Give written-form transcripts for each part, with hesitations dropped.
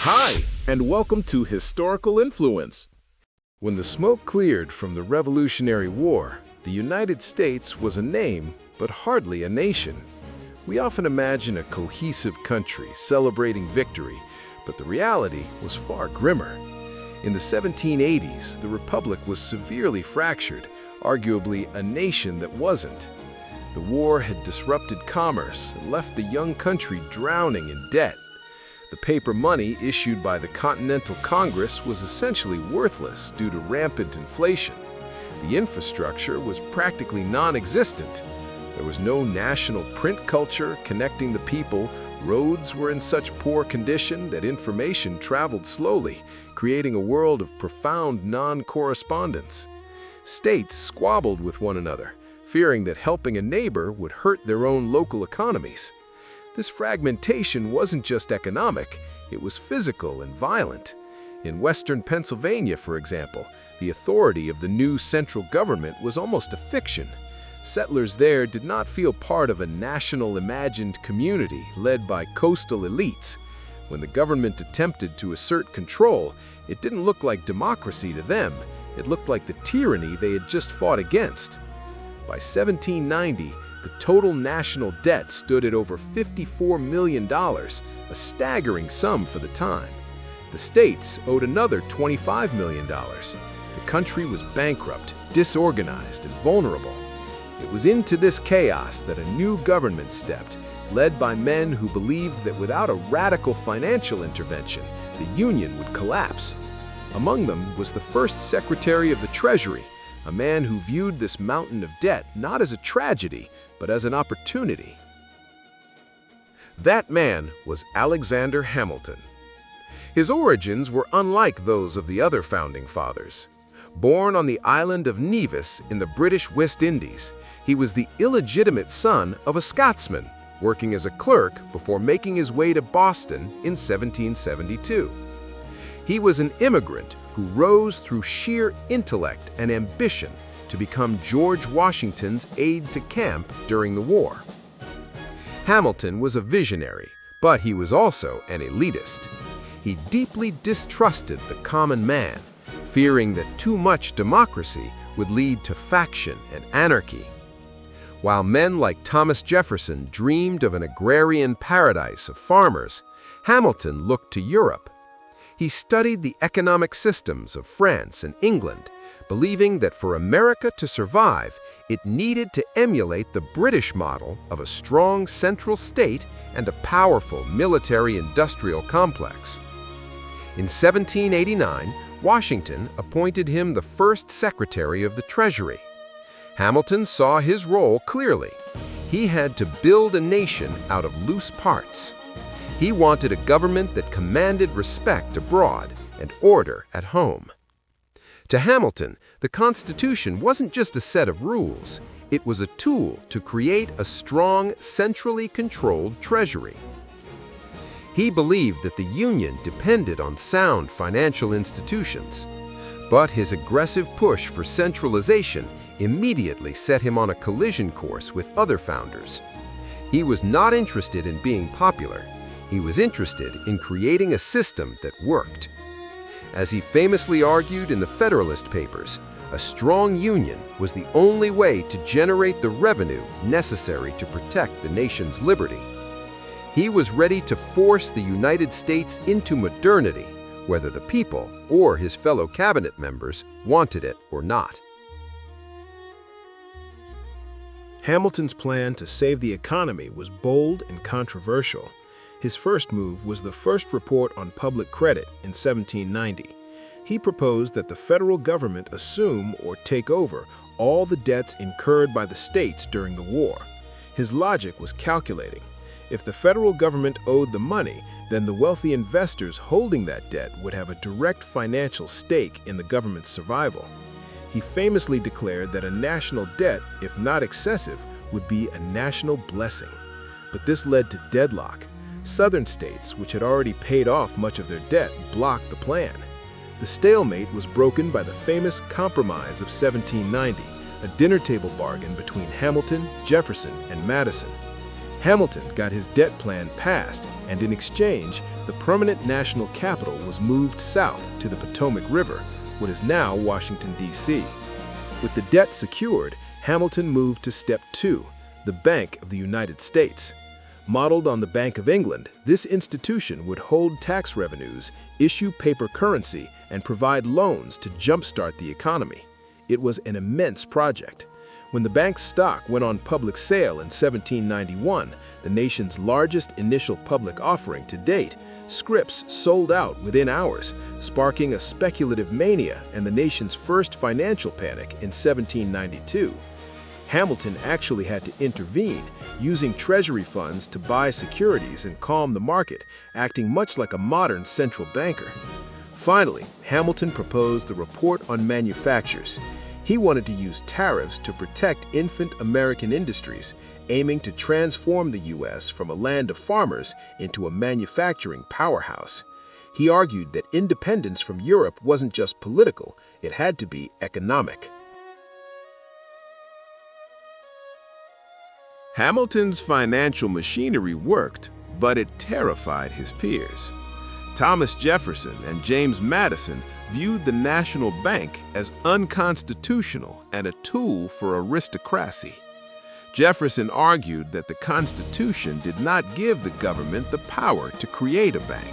Hi, and welcome to Historical Influence. When the smoke cleared from the Revolutionary War, the United States was a name, but hardly a nation. We often imagine a cohesive country celebrating victory, but the reality was far grimmer. In the 1780s, the Republic was severely fractured, arguably a nation that wasn't. The war had disrupted commerce and left the young country drowning in debt. The paper money issued by the Continental Congress was essentially worthless due to rampant inflation. The infrastructure was practically non-existent. There was no national print culture connecting the people. Roads were in such poor condition that information traveled slowly, creating a world of profound non-correspondence. States squabbled with one another, fearing that helping a neighbor would hurt their own local economies. This fragmentation wasn't just economic, it was physical and violent. In western Pennsylvania, for example, the authority of the new central government was almost a fiction. Settlers there did not feel part of a national imagined community led by coastal elites. When the government attempted to assert control, it didn't look like democracy to them. It looked like the tyranny they had just fought against. By 1790, the total national debt stood at over $54 million, a staggering sum for the time. The states owed another $25 million. The country was bankrupt, disorganized, and vulnerable. It was into this chaos that a new government stepped, led by men who believed that without a radical financial intervention, the Union would collapse. Among them was the first Secretary of the Treasury, a man who viewed this mountain of debt not as a tragedy, but as an opportunity. That man was Alexander Hamilton. His origins were unlike those of the other founding fathers. Born on the island of Nevis in the British West Indies, he was the illegitimate son of a Scotsman, working as a clerk before making his way to Boston in 1772. He was an immigrant who rose through sheer intellect and ambition to become George Washington's aide-de-camp during the war. Hamilton was a visionary, but he was also an elitist. He deeply distrusted the common man, fearing that too much democracy would lead to faction and anarchy. While men like Thomas Jefferson dreamed of an agrarian paradise of farmers, Hamilton looked to Europe. He studied the economic systems of France and England, believing that for America to survive, it needed to emulate the British model of a strong central state and a powerful military-industrial complex. In 1789, Washington appointed him the first Secretary of the Treasury. Hamilton saw his role clearly. He had to build a nation out of loose parts. He wanted a government that commanded respect abroad and order at home. To Hamilton, the Constitution wasn't just a set of rules. It was a tool to create a strong, centrally controlled treasury. He believed that the Union depended on sound financial institutions. But his aggressive push for centralization immediately set him on a collision course with other founders. He was not interested in being popular. He was interested in creating a system that worked. As he famously argued in the Federalist Papers, a strong union was the only way to generate the revenue necessary to protect the nation's liberty. He was ready to force the United States into modernity, whether the people or his fellow cabinet members wanted it or not. Hamilton's plan to save the economy was bold and controversial. His first move was the first report on public credit in 1790. He proposed that the federal government assume or take over all the debts incurred by the states during the war. His logic was calculating. If the federal government owed the money, then the wealthy investors holding that debt would have a direct financial stake in the government's survival. He famously declared that a national debt, if not excessive, would be a national blessing. But this led to deadlock. Southern states, which had already paid off much of their debt, blocked the plan. The stalemate was broken by the famous Compromise of 1790, a dinner table bargain between Hamilton, Jefferson, and Madison. Hamilton got his debt plan passed, and in exchange, the permanent national capital was moved south to the Potomac River, what is now Washington, D.C. With the debt secured, Hamilton moved to step 2, the Bank of the United States. Modeled on the Bank of England, this institution would hold tax revenues, issue paper currency, and provide loans to jumpstart the economy. It was an immense project. When the bank's stock went on public sale in 1791, the nation's largest initial public offering to date, scrips sold out within hours, sparking a speculative mania and the nation's first financial panic in 1792. Hamilton actually had to intervene, using Treasury funds to buy securities and calm the market, acting much like a modern central banker. Finally, Hamilton proposed the Report on Manufactures. He wanted to use tariffs to protect infant American industries, aiming to transform the U.S. from a land of farmers into a manufacturing powerhouse. He argued that independence from Europe wasn't just political, it had to be economic. Hamilton's financial machinery worked, but it terrified his peers. Thomas Jefferson and James Madison viewed the national bank as unconstitutional and a tool for aristocracy. Jefferson argued that the Constitution did not give the government the power to create a bank.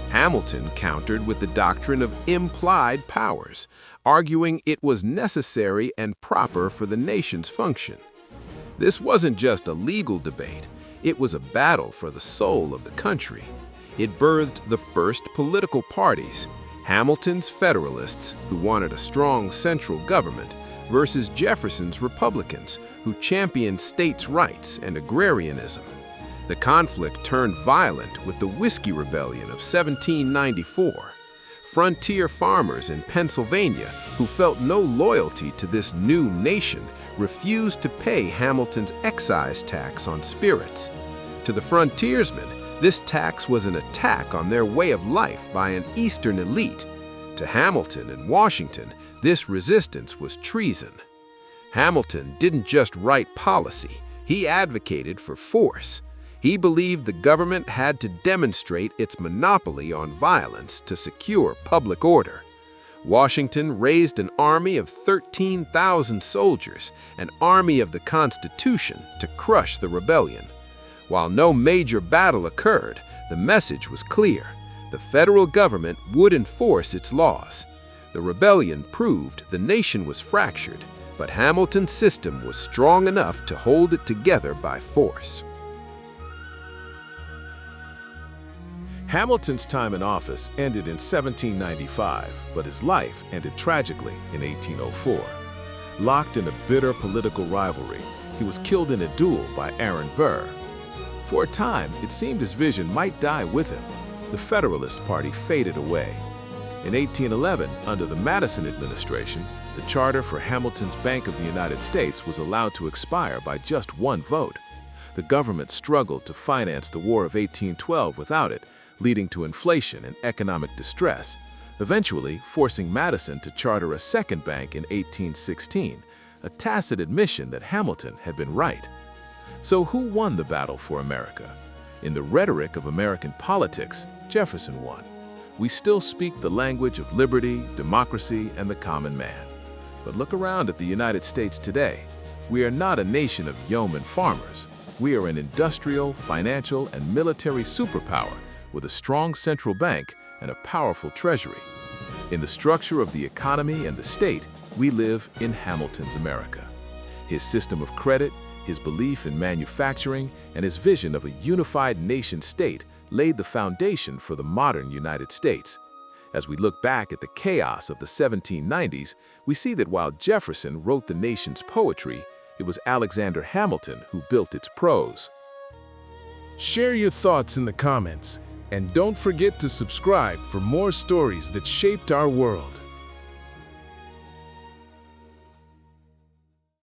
Hamilton countered with the doctrine of implied powers, arguing it was necessary and proper for the nation's function. This wasn't just a legal debate, it was a battle for the soul of the country. It birthed the first political parties, Hamilton's Federalists, who wanted a strong central government, versus Jefferson's Republicans, who championed states' rights and agrarianism. The conflict turned violent with the Whiskey Rebellion of 1794. Frontier farmers in Pennsylvania, who felt no loyalty to this new nation, refused to pay Hamilton's excise tax on spirits. To the frontiersmen, this tax was an attack on their way of life by an Eastern elite. To Hamilton and Washington, this resistance was treason. Hamilton didn't just write policy, he advocated for force. He believed the government had to demonstrate its monopoly on violence to secure public order. Washington raised an army of 13,000 soldiers, an army of the Constitution, to crush the rebellion. While no major battle occurred, the message was clear. The federal government would enforce its laws. The rebellion proved the nation was fractured, but Hamilton's system was strong enough to hold it together by force. Hamilton's time in office ended in 1795, but his life ended tragically in 1804. Locked in a bitter political rivalry, he was killed in a duel by Aaron Burr. For a time, it seemed his vision might die with him. The Federalist Party faded away. In 1811, under the Madison administration, the charter for Hamilton's Bank of the United States was allowed to expire by just one vote. The government struggled to finance the War of 1812 without it, leading to inflation and economic distress, eventually forcing Madison to charter a second bank in 1816, a tacit admission that Hamilton had been right. So who won the battle for America? In the rhetoric of American politics, Jefferson won. We still speak the language of liberty, democracy, and the common man. But look around at the United States today. We are not a nation of yeoman farmers. We are an industrial, financial, and military superpower with a strong central bank and a powerful treasury. In the structure of the economy and the state, we live in Hamilton's America. His system of credit, his belief in manufacturing, and his vision of a unified nation-state laid the foundation for the modern United States. As we look back at the chaos of the 1790s, we see that while Jefferson wrote the nation's poetry, it was Alexander Hamilton who built its prose. Share your thoughts in the comments, and don't forget to subscribe for more stories that shaped our world.